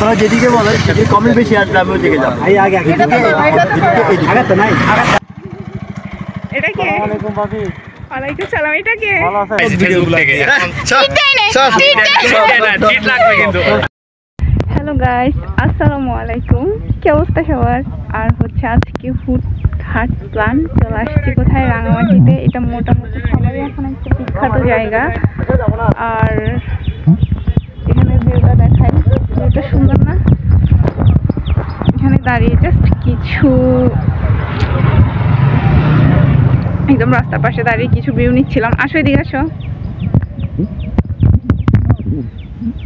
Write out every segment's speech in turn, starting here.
আপনারা যেদিকে বলেন সেদিকে কমই বেশি আসলে আমি ওইদিকে যাবো। আগে তো নাই। এটা কে? আসসালামু ভাবি। ওয়ালাইকুম সালাম। এটা কে? ভালো আছেন? ফেসবুক থেকে চিট লাগবে কিন্তু। হ্যালো গাইস, আসসালামু আলাইকুম। কি অবস্থা সবার? আর হচ্ছে আজকে হুটহাট প্ল্যান চলে আসছি কোথায়? রাঙামাটিতে। এটা মোটামুটি সবারই এখন একটা বিখ্যাত জায়গা। আর এখানে ভিউটা দেখাই, ভিউটা সুন্দর না? এখানে দাঁড়িয়ে জাস্ট কিছু একদম রাস্তার পাশে দাঁড়িয়ে কিছু ভিউ নিচ্ছিলাম। আসো এদিকে আসো,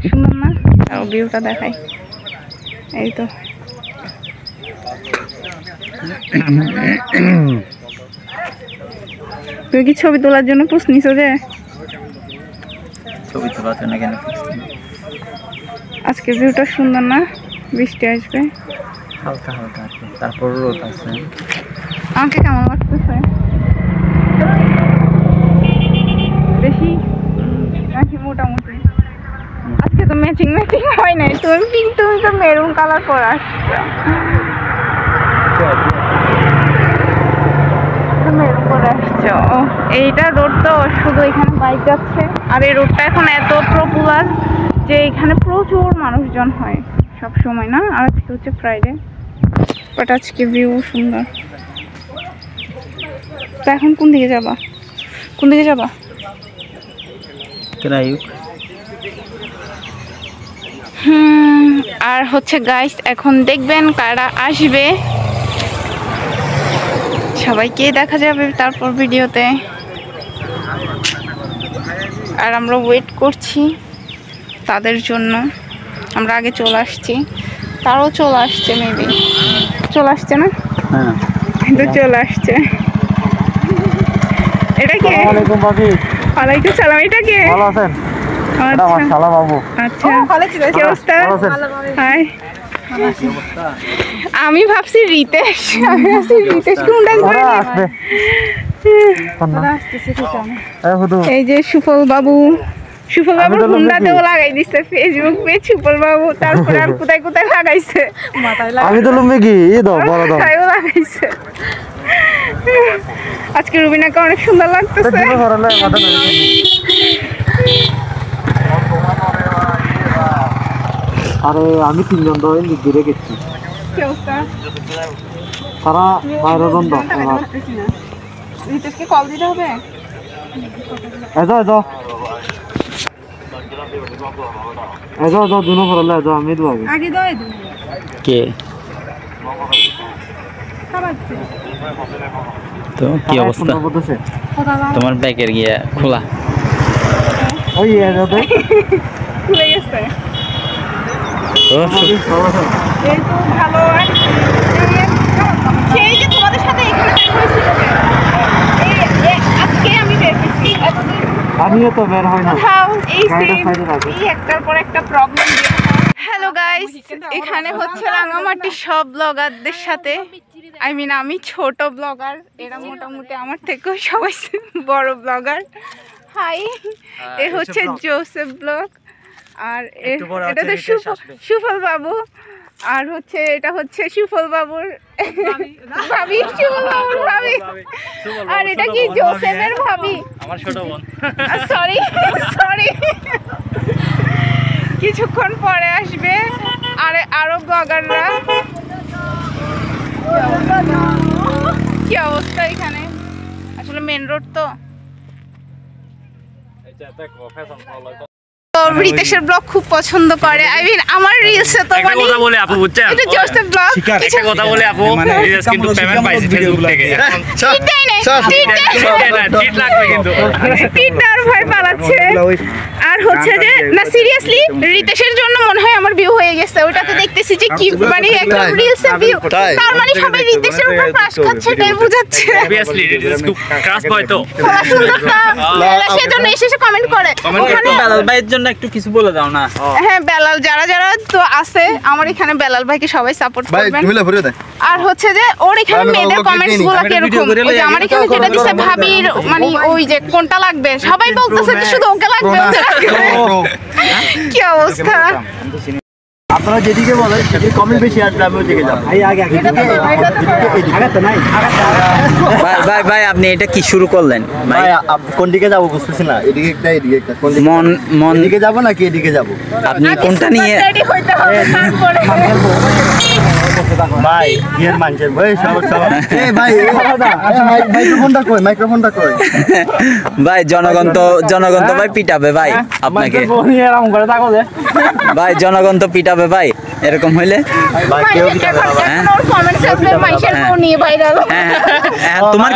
সুন্দর না? আর ভিউটা দেখাই, এই তো। তুই কি ছবি তোলার জন্য পুষ নিছো? যে ছবি তোলার জন্য কেন? আজকে ভিউটা সুন্দর না? বৃষ্টি আসবে হালকা হালকা আছে, তারপর রোদ আছে। আমাকে কেমন লাগতেছে? বেশি নাকি মোটামুটি? আজকে তো ম্যাচিং হয় নাই। তুমি তো মেরুন কালার পরে আসছো, মেরুন পরে আসছো। এইটা রোড তো শুধু এখানে বাইক যাচ্ছে। আর এই রোডটা এখন এত পপুলার যে এখানে প্রচুর মানুষজন হয় সব সময় না? আর আজকে হচ্ছে ফ্রাইডে, বাট আজকে ভিউ সুন্দর। তো এখন কোন দিকে যাবা? আর হচ্ছে গাইস, এখন দেখবেন কারা আসবে, সবাইকে দেখা যাবে তারপর ভিডিওতে। আর আমরা ওয়েট করছি তাদের জন্য। আমরা আগে চলে আসছি, তারাও চলে আসছে, মেবি চলে আসছে না? হ্যাঁ, কিন্তু চলে আসছে। এটা কে? আসসালামু ভাবি। ওয়ালাইকুম সালাম। এটা কে? ভালো আছেন? এটা আমার শালা বাবু। আচ্ছা, কি অবস্থা? হাই। আমি ভাবছি রিতেশ। কোনটা আসবে? এই যে সুফল বাবুর হুন্ডাতেও লাগাই দিচ্ছে ফেসবুক পেজ সুফল বাবু। তারপরে আর কোথায় কোথায় লাগাইছে, আমি তো লুম্বি কি বড় দাও লাগাইছে। আজকে রুবিনাকে অনেক সুন্দর লাগতেছে। আরে আমি 3 জন ধরে দূরে গেছি। কি অবস্থা? তারা বাইরে বন্ধ। রিতেশকে কল দিতে হবে। এজো দুনো করলে এজো আমি দু আগে দাও। কে তো কি অবস্থা তোমার? ব্যাগের গিয়া খোলা ওই এজোতে খুলে গেছে। ও এই তো ভালো। সেই যে তোমাদের সাথে এখানে দেখা হয়েছিল, আজকে আমি বের হয়েছি। আমিও তো বের হয় না। এই একটার পর একটা প্রবলেম। হ্যালো গাইস, এখানে হচ্ছে রাঙামাটি সব ব্লগারদের সাথে, আমি ছোট ব্লগার, এরা মোটামুটি আমার থেকেও সবাই বড় ব্লগার। হাই, এ হচ্ছে জোসেফ ব্লগ, আর এটা তো সুফল বাবু, আর হচ্ছে এটা হচ্ছে সুফল বাবুর ভাবি, সুফল বাবুর ভাবি। আর এটা কি জোসেফের ভাবি, আমার ছোট বোন। সরি কিছুক্ষণ পরে আসবে আরো ব্লগাররা। কি অবস্থা এখানে? আসলে মেন রোড তো। রিতেশের ব্লগ খুব পছন্দ করে। আমার রিলসে তো একটা কথা বলে আপু, বুঝছেন? এটা জোসেফ ব্লগ। একটা কথা বলে আপু, রিলস কিন্তু পেমেন্ট পাইছে ফেসবুক থেকে। চিট লাগবে কিন্তু। টিটার ভাই পালাচ্ছে। আর হচ্ছে যে না, সিরিয়াসলি রিতেশের জন্য মনে হয় আমার ভিউ হয়ে গেছে। ওটাতে দেখতেছি যে কি মানে একদম রিলসে ভিউ, তার মানে সবাই রিতেশের উপর ক্রাশ খাচ্ছে, এটাই বোঝাচ্ছে। অবভিয়াসলি রিলস খুব ক্রাশ বয় তো। সুন্দরটা সেজন্য এসে কমেন্ট করে। ওখানে বেলাল ভাইয়ের জন্য একটু কিছু বলে দাও না। হ্যাঁ, বেলাল যারা তো আছে আমার এখানে, বেলাল ভাইকে সবাই সাপোর্ট করবেন। আর হচ্ছে যে ওর এখানে মেয়েদের কমেন্টস গুলো কিরকম, ওই যে আমার এখানে যেটা দিছে ভাবির, মানে ওই যে কোনটা লাগবে, সবাই বলতেছে যে শুধু ওকে লাগবে। কি অবস্থা? আপনারা যেদিকে বলেন সেদিকে কমেন্ট বেশি আসবে আমি ওইদিকে যাবো। ভাই ভাই ভাই আপনি এটা কি শুরু করলেন ভাই? ভাই কোন দিকে যাবো বুঝতেছি না, এদিকে একটা এদিকে একটা, কোন দিকে মন মন এদিকে যাবো নাকি এদিকে যাবো? আপনি কোনটা নিয়ে রেডি হইতে হবে তারপরে ভাই ইয়ের মানুষের ভাই সব এই ভাই মাইক্রোফোনটা কই ভাই জনগণ তো ভাই পিটাবে ভাই আপনাকে ভাই জনগণ তো পিটাবে ভাই এরকম হইলে। ভাই কেউ কি কমেন্ট সেকশনে মাইশের ফোন নিয়ে ভাইরাল হ্যাঁ তোমার